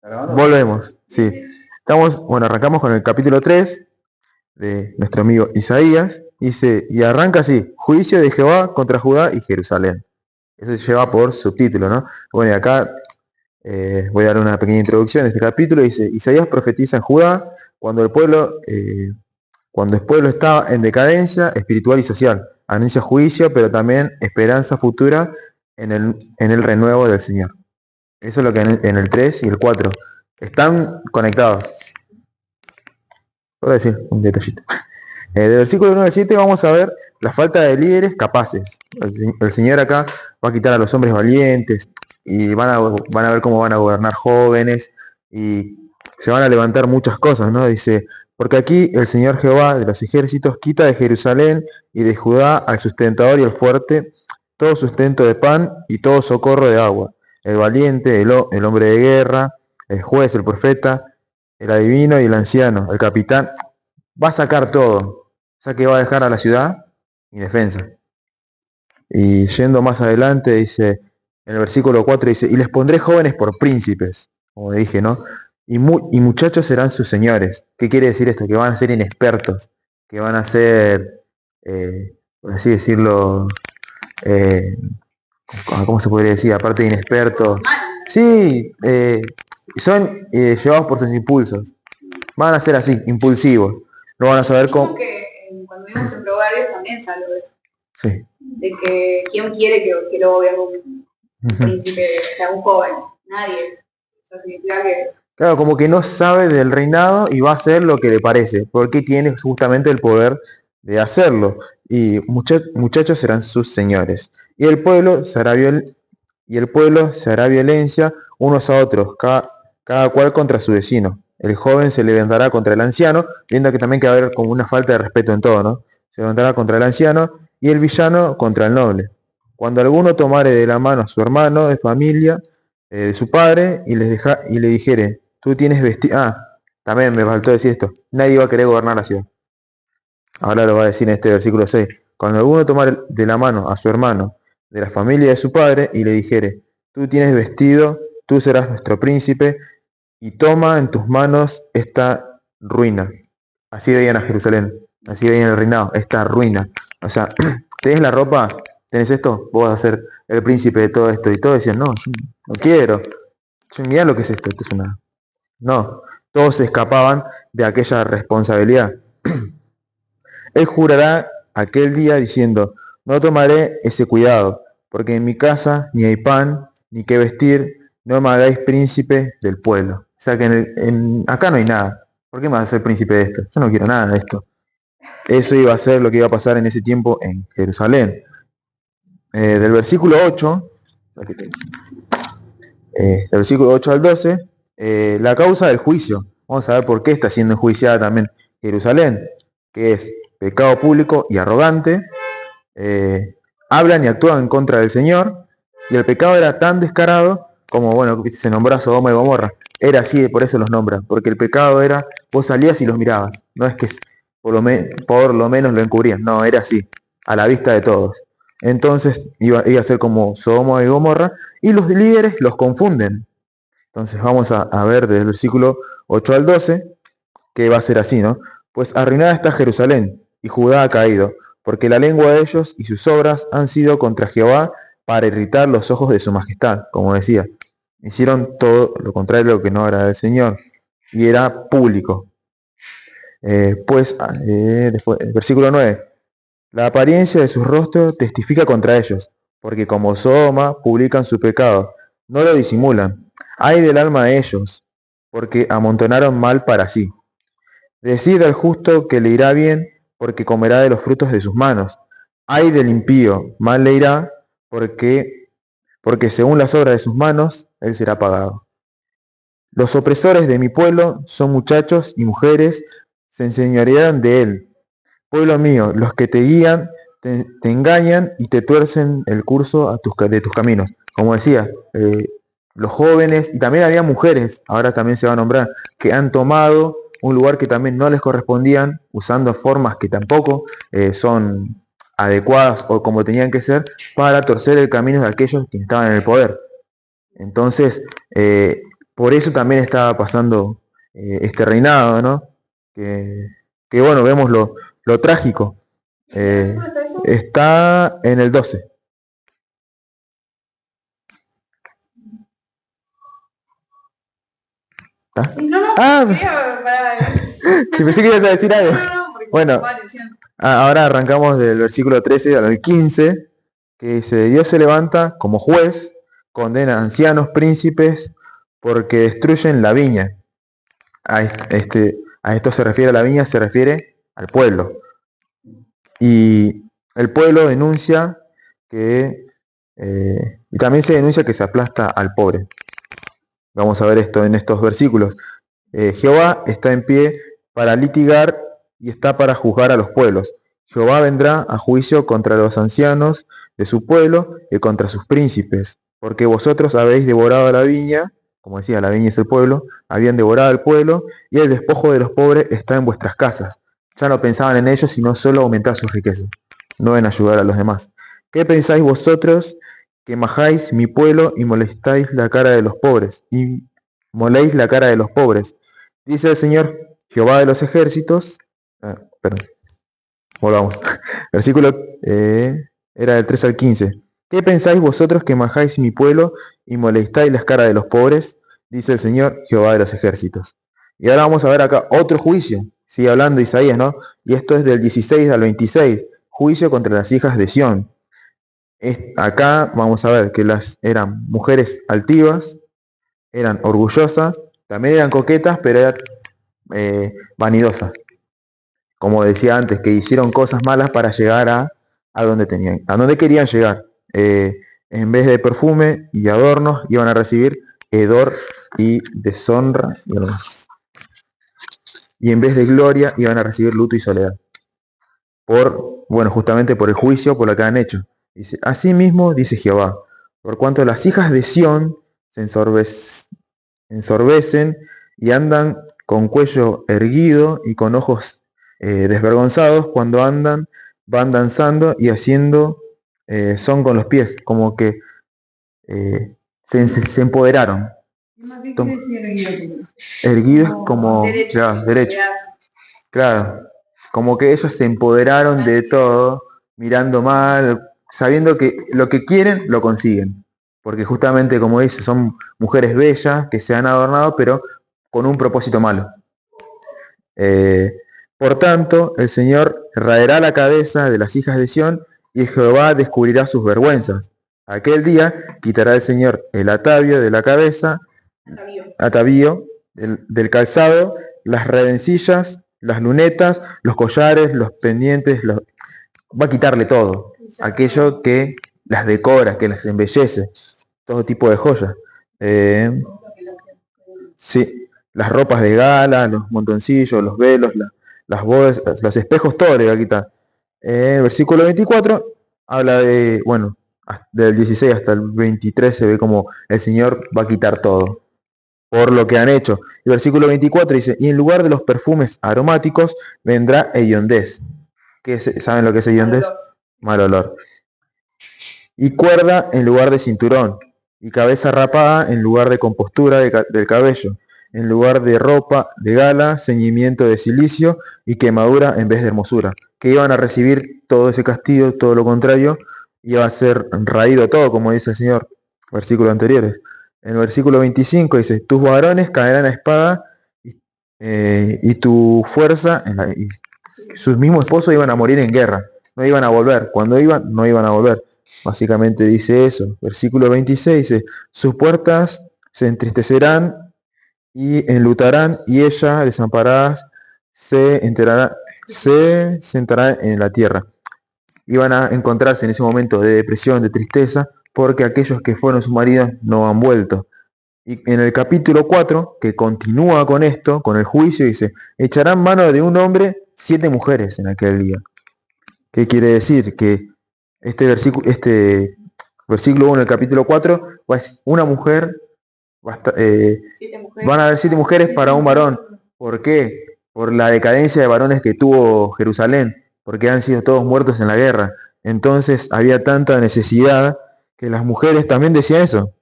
Volvemos, sí. Estamos, bueno, arrancamos con el capítulo 3 de nuestro amigo Isaías. Dice, y arranca así, juicio de Jehová contra Judá y Jerusalén. Eso se lleva por subtítulo, ¿no? Bueno, y acá voy a dar una pequeña introducción de este capítulo. Dice, Isaías profetiza en Judá cuando el pueblo está en decadencia espiritual y social. Anuncia juicio, pero también esperanza futura en el renuevo del Señor. Eso es lo que en el 3 y el 4 están conectados. Voy a decir un detallito. Del versículo 9 al 7 vamos a ver la falta de líderes capaces. El Señor acá va a quitar a los hombres valientes y van a ver cómo van a gobernar jóvenes y se van a levantar muchas cosas, ¿no? Dice, porque aquí el Señor Jehová de los ejércitos quita de Jerusalén y de Judá al sustentador y el fuerte todo sustento de pan y todo socorro de agua. El valiente, el hombre de guerra, el juez, el profeta, el adivino y el anciano, el capitán, va a sacar todo. O sea que va a dejar a la ciudad indefensa. Y yendo más adelante, dice, en el versículo 4 dice, y les pondré jóvenes por príncipes, como dije, ¿no? Y muchachos serán sus señores. ¿Qué quiere decir esto? Que van a ser inexpertos, que van a ser, por así decirlo, eh, ¿cómo se podría decir? Aparte de inexpertos. Sí, son llevados por sus impulsos. Van a ser así, impulsivos. No van a saber cómo. Que cuando vimos en Provarios también se habló de eso. Sí. De que quién quiere que lo vea un príncipe, o sea, un joven. Nadie. Eso significa que. Claro, como que no sabe del reinado y va a hacer lo que le parece, porque tiene justamente el poder de hacerlo. Y muchachos serán sus señores. Y el pueblo se hará violencia unos a otros, cada cual contra su vecino. El joven se levantará contra el anciano, viendo que también que va a haber como una falta de respeto en todo, ¿no? Se levantará contra el anciano y el villano contra el noble. Cuando alguno tomare de la mano a su hermano de familia, de su padre, y le dijere, tú tienes vestido. También me faltó decir esto. Nadie va a querer gobernar la ciudad. Ahora lo va a decir en este versículo 6. Cuando alguno tomare de la mano a su hermano de la familia de su padre y le dijere, tú tienes vestido, tú serás nuestro príncipe, y toma en tus manos esta ruina. Así veían a Jerusalén, así veían el reinado, esta ruina. O sea, tenés la ropa, tenés esto, vos vas a ser el príncipe de todo esto. Y todos decían, no, yo no quiero. Mirá lo que es esto, esto es una. No, todos se escapaban de aquella responsabilidad. Él jurará aquel día diciendo, no tomaré ese cuidado, porque en mi casa ni hay pan, ni qué vestir, no me hagáis príncipe del pueblo. O sea que acá no hay nada. ¿Por qué me vas a ser príncipe de esto? Yo no quiero nada de esto. Eso iba a ser lo que iba a pasar en ese tiempo en Jerusalén. Del versículo 8, del versículo 8 al 12, la causa del juicio. Vamos a ver por qué está siendo enjuiciada también Jerusalén, que es pecado público y arrogante, hablan y actúan en contra del Señor, y el pecado era tan descarado como, bueno, se nombró a Sodoma y Gomorra. Era así, por eso los nombran, porque el pecado era, vos salías y los mirabas, no es que por lo menos lo encubrían, no, era así, a la vista de todos. Entonces iba a ser como Sodoma y Gomorra, y los líderes los confunden. Entonces vamos a ver desde el versículo 8 al 12, que va a ser así, ¿no? Pues arruinada está Jerusalén, y Judá ha caído, porque la lengua de ellos y sus obras han sido contra Jehová para irritar los ojos de su majestad, como decía. Hicieron todo lo contrario a lo que no era del Señor, y era público. Después, versículo 9. La apariencia de sus rostros testifica contra ellos, porque como Sodoma publican su pecado, no lo disimulan. Ay del alma de ellos, porque amontonaron mal para sí. Decid al justo que le irá bien, porque comerá de los frutos de sus manos. Ay del impío, mal le irá, porque según las obras de sus manos, él será pagado. Los opresores de mi pueblo son muchachos y mujeres, se enseñorearon de él. Pueblo mío, los que te guían, te engañan y te tuercen el curso de tus caminos. Como decía, los jóvenes, y también había mujeres, ahora también se va a nombrar, que han tomado un lugar que también no les correspondían, usando formas que tampoco son adecuadas o como tenían que ser, para torcer el camino de aquellos que estaban en el poder. Entonces, por eso también estaba pasando este reinado, ¿no? Que, que bueno, vemos lo trágico. ¿En qué versículo está eso? Está en el 12. ¿Está? Sí, no, Ah, quería para... que pensé que ibas a decir algo. No, porque Bueno, me llamó la atención. ahora arrancamos del versículo 13 al 15, que dice, Dios se levanta como juez, condena a ancianos, príncipes, porque destruyen la viña. A esto se refiere a la viña, se refiere al pueblo. Y el pueblo denuncia y también se denuncia que se aplasta al pobre. Vamos a ver esto en estos versículos. Jehová está en pie para litigar y está para juzgar a los pueblos. Jehová vendrá a juicio contra los ancianos de su pueblo y contra sus príncipes, porque vosotros habéis devorado la viña, como decía, la viña es el pueblo, habían devorado al pueblo, y el despojo de los pobres está en vuestras casas. Ya no pensaban en ellos, sino solo aumentar sus riquezas, no en ayudar a los demás. ¿Qué pensáis vosotros que majáis mi pueblo y molestáis la cara de los pobres? Y moléis la cara de los pobres. Dice el Señor, Jehová de los ejércitos. Perdón, volvamos. Versículo era del 3 al 15. ¿Qué pensáis vosotros que majáis mi pueblo y molestáis las caras de los pobres? Dice el Señor, Jehová de los ejércitos. Y ahora vamos a ver acá otro juicio. Sigue hablando Isaías, ¿no? Y esto es del 16 al 26. Juicio contra las hijas de Sión. Acá vamos a ver que eran mujeres altivas, eran orgullosas, también eran coquetas, pero eran vanidosas. Como decía antes, que hicieron cosas malas para llegar a donde querían llegar. En vez de perfume y adornos, iban a recibir hedor y deshonra y demás. Y en vez de gloria, iban a recibir luto y soledad. Justamente por el juicio, por lo que han hecho. Dice, asimismo, dice Jehová, por cuanto las hijas de Sión se ensorbecen y andan con cuello erguido y con ojos desvergonzados cuando van danzando y haciendo son con los pies, como que se empoderaron. Erguidos como derecho. Claro, como que ellos se empoderaron de todo, mirando mal, sabiendo que lo que quieren lo consiguen. Porque justamente, como dice, son mujeres bellas que se han adornado, pero con un propósito malo. Por tanto, el Señor raerá la cabeza de las hijas de Sión y Jehová descubrirá sus vergüenzas. Aquel día quitará el Señor el atavio de la cabeza, atavío del calzado, las redencillas, las lunetas, los collares, los pendientes, va a quitarle todo. Aquello que las decora, que las embellece, todo tipo de joyas. Sí, las ropas de gala, los montoncillos, los velos, las bodas, los espejos, todo le va a quitar. Versículo 24 habla de, del 16 hasta el 23 se ve como el Señor va a quitar todo por lo que han hecho. Y versículo 24 dice, y en lugar de los perfumes aromáticos vendrá hediondez. ¿Saben lo que es hediondez? Mal olor. Y cuerda en lugar de cinturón, y cabeza rapada en lugar de compostura del cabello, en lugar de ropa de gala, ceñimiento de cilicio y quemadura en vez de hermosura. Que iban a recibir todo ese castigo, todo lo contrario, iba a ser raído todo, como dice el Señor, versículos anteriores. En el versículo 25 dice, tus varones caerán a espada y tu fuerza, y sus mismos esposos iban a morir en guerra, no iban a volver. Cuando iban, no iban a volver. Básicamente dice eso. Versículo 26 dice, sus puertas se entristecerán y enlutarán, y ellas, desamparadas, se sentarán en la tierra. Iban a encontrarse en ese momento de depresión, de tristeza, porque aquellos que fueron sus maridos no han vuelto. Y en el capítulo 4, que continúa con esto, con el juicio, dice, echarán mano de un hombre 7 mujeres en aquel día. ¿Qué quiere decir? Que este versículo 1 del capítulo 4, una mujer, van a haber 7 mujeres para un varón. ¿Por qué? Por la decadencia de varones que tuvo Jerusalén, porque han sido todos muertos en la guerra. Entonces había tanta necesidad que las mujeres también decían eso.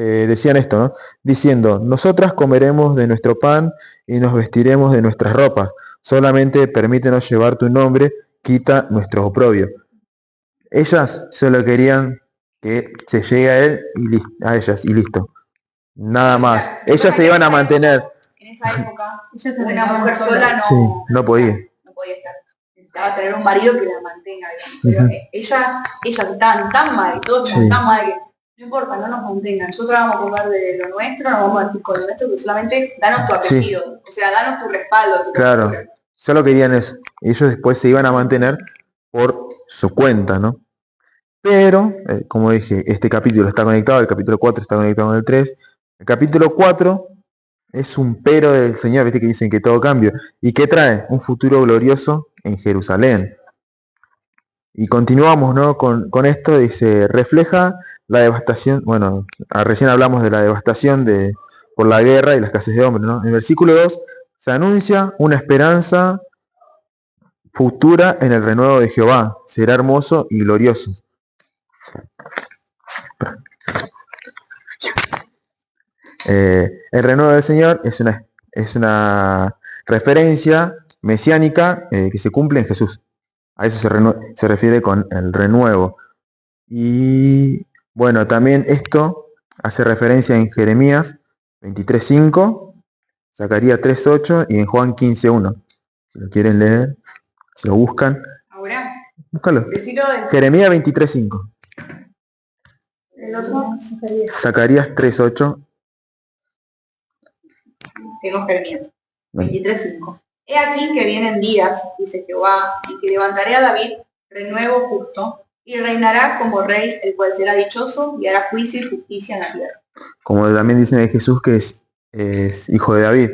decían esto, ¿no? Diciendo, nosotras comeremos de nuestro pan y nos vestiremos de nuestras ropas. Solamente permítenos llevar tu nombre, quita nuestro oprobio. Ellas solo querían que se llegue a él a ellas y listo. Nada más. Ellas se iban a mantener. En esa época, una mujer sola Sí, no podía. no podía estar. Necesitaba tener un marido que la mantenga, digamos. Pero ellas estaban tan mal, y todos estaban tan mal que no importa, no nos mantengan. Nosotros vamos a comer de lo nuestro, nos vamos a decir con lo nuestro, pero solamente danos tu apellido. O sea, danos tu respaldo. Claro, solo querían eso. Ellos después se iban a mantener por su cuenta, ¿no? Pero, como dije, este capítulo está conectado, el capítulo 4 está conectado con el 3. El capítulo 4 es un pero del Señor, viste que dicen que todo cambia. ¿Y qué trae? Un futuro glorioso en Jerusalén. Y continuamos, ¿no? Con esto, dice, refleja la devastación, bueno, recién hablamos de la devastación por la guerra y la escasez de hombres, ¿no? En el versículo 2 se anuncia una esperanza futura en el renuevo de Jehová. Será hermoso y glorioso. El renuevo del Señor es una referencia mesiánica que se cumple en Jesús. A eso se refiere con el renuevo. Y bueno, también esto hace referencia en Jeremías 23:5, Zacarías 3:8 y en Juan 15:1. Si lo quieren leer, si lo buscan. Ahora, búscalo. Jeremías 23:5. El otro, Zacarías 3:8. Tengo Jeremías 23:5. He aquí que vienen días, dice Jehová, en que levantaré a David renuevo justo, y reinará como rey, el cual será dichoso y hará juicio y justicia en la tierra. Como también dicen de Jesús que es hijo de David,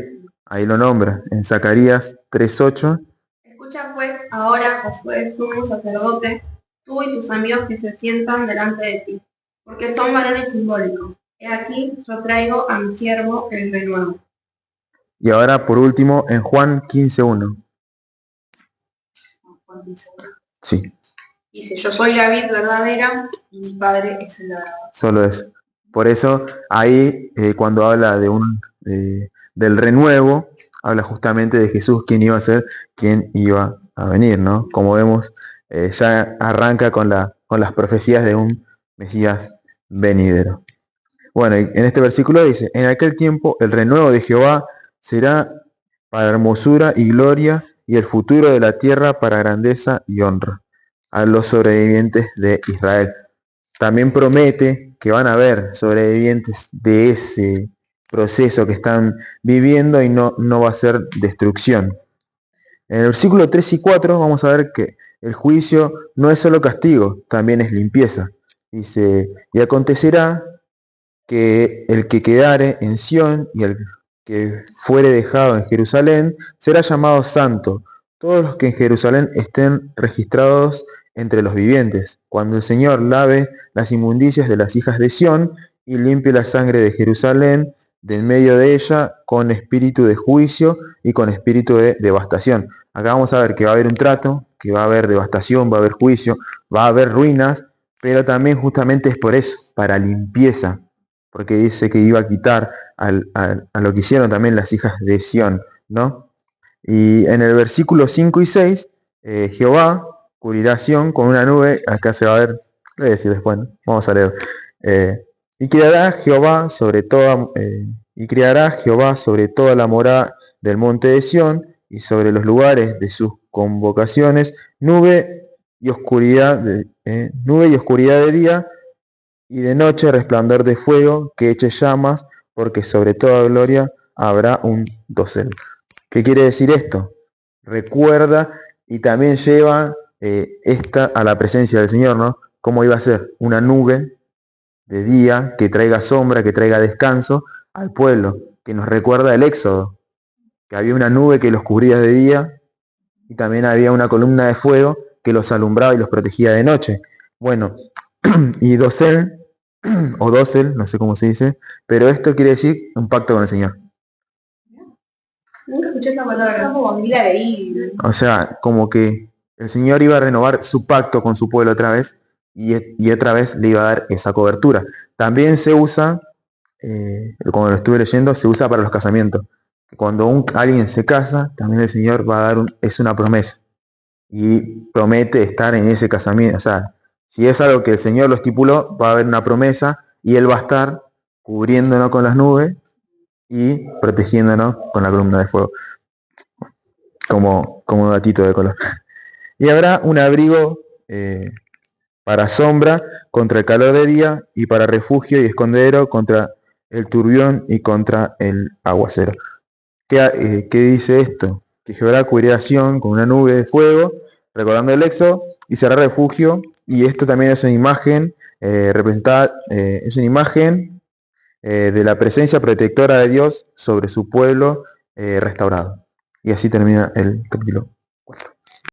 ahí lo nombra, en Zacarías 3:8. Escucha pues ahora, Josué, sumo sacerdote, tú y tus amigos que se sientan delante de ti, porque son varones simbólicos. He aquí, yo traigo a mi siervo el renuevo. Y ahora, por último, en Juan 15:1. Sí. Dice, yo soy la vid verdadera y mi padre es el labrador. Solo eso. Por eso, ahí, cuando habla del renuevo, habla justamente de Jesús, quién iba a ser, quién iba a venir, ¿no? Como vemos, ya arranca con las profecías de un Mesías venidero. Bueno, en este versículo dice, en aquel tiempo el renuevo de Jehová será para hermosura y gloria, y el futuro de la tierra para grandeza y honra a los sobrevivientes de Israel. También promete que van a haber sobrevivientes de ese proceso que están viviendo y no va a ser destrucción. En el versículo 3 y 4 vamos a ver que el juicio no es solo castigo, también es limpieza. Dice, y acontecerá que el que quedare en Sión y el que fuere dejado en Jerusalén será llamado santo, todos los que en Jerusalén estén registrados entre los vivientes, cuando el Señor lave las inmundicias de las hijas de Sión y limpie la sangre de Jerusalén de en medio de ella con espíritu de juicio y con espíritu de devastación. Acá vamos a ver que va a haber un trato, que va a haber devastación, va a haber juicio, va a haber ruinas, pero también justamente es por eso, para limpieza, porque dice que iba a quitar a lo que hicieron también las hijas de Sión, ¿no? Y en el versículo 5 y 6, Jehová cubrirá a Sión con una nube, acá se va a ver, lo voy a decir después, ¿no? Vamos a leer. Y criará Jehová sobre toda la morada del monte de Sión y sobre los lugares de sus convocaciones, nube y oscuridad de día, y de noche resplandor de fuego que eche llamas, porque sobre toda gloria habrá un dosel. ¿Qué quiere decir esto? Recuerda y también lleva esta a la presencia del Señor, ¿no? ¿Cómo iba a ser? Una nube de día que traiga sombra, que traiga descanso al pueblo, que nos recuerda el Éxodo, que había una nube que los cubría de día y también había una columna de fuego que los alumbraba y los protegía de noche. Bueno, y dosel, o dosel, no sé cómo se dice, pero esto quiere decir un pacto con el Señor. Nunca escuché esa palabra, como mí la leí. O sea, como que el Señor iba a renovar su pacto con su pueblo otra vez y otra vez le iba a dar esa cobertura. También se usa como lo estuve leyendo, se usa para los casamientos. Cuando alguien se casa, también el Señor va a dar es una promesa y promete estar en ese casamiento. O sea, si es algo que el Señor lo estipuló, va a haber una promesa y Él va a estar cubriéndonos con las nubes y protegiéndonos con la columna de fuego, como gatito de color. Y habrá un abrigo para sombra contra el calor de día y para refugio y escondedero contra el turbión y contra el aguacero. ¿Qué dice esto? Que Jehová cubrirá a Sión con una nube de fuego, recordando el Éxodo, y será refugio. Y esto también es una imagen representada, es una imagen de la presencia protectora de Dios sobre su pueblo restaurado. Y así termina el capítulo 4.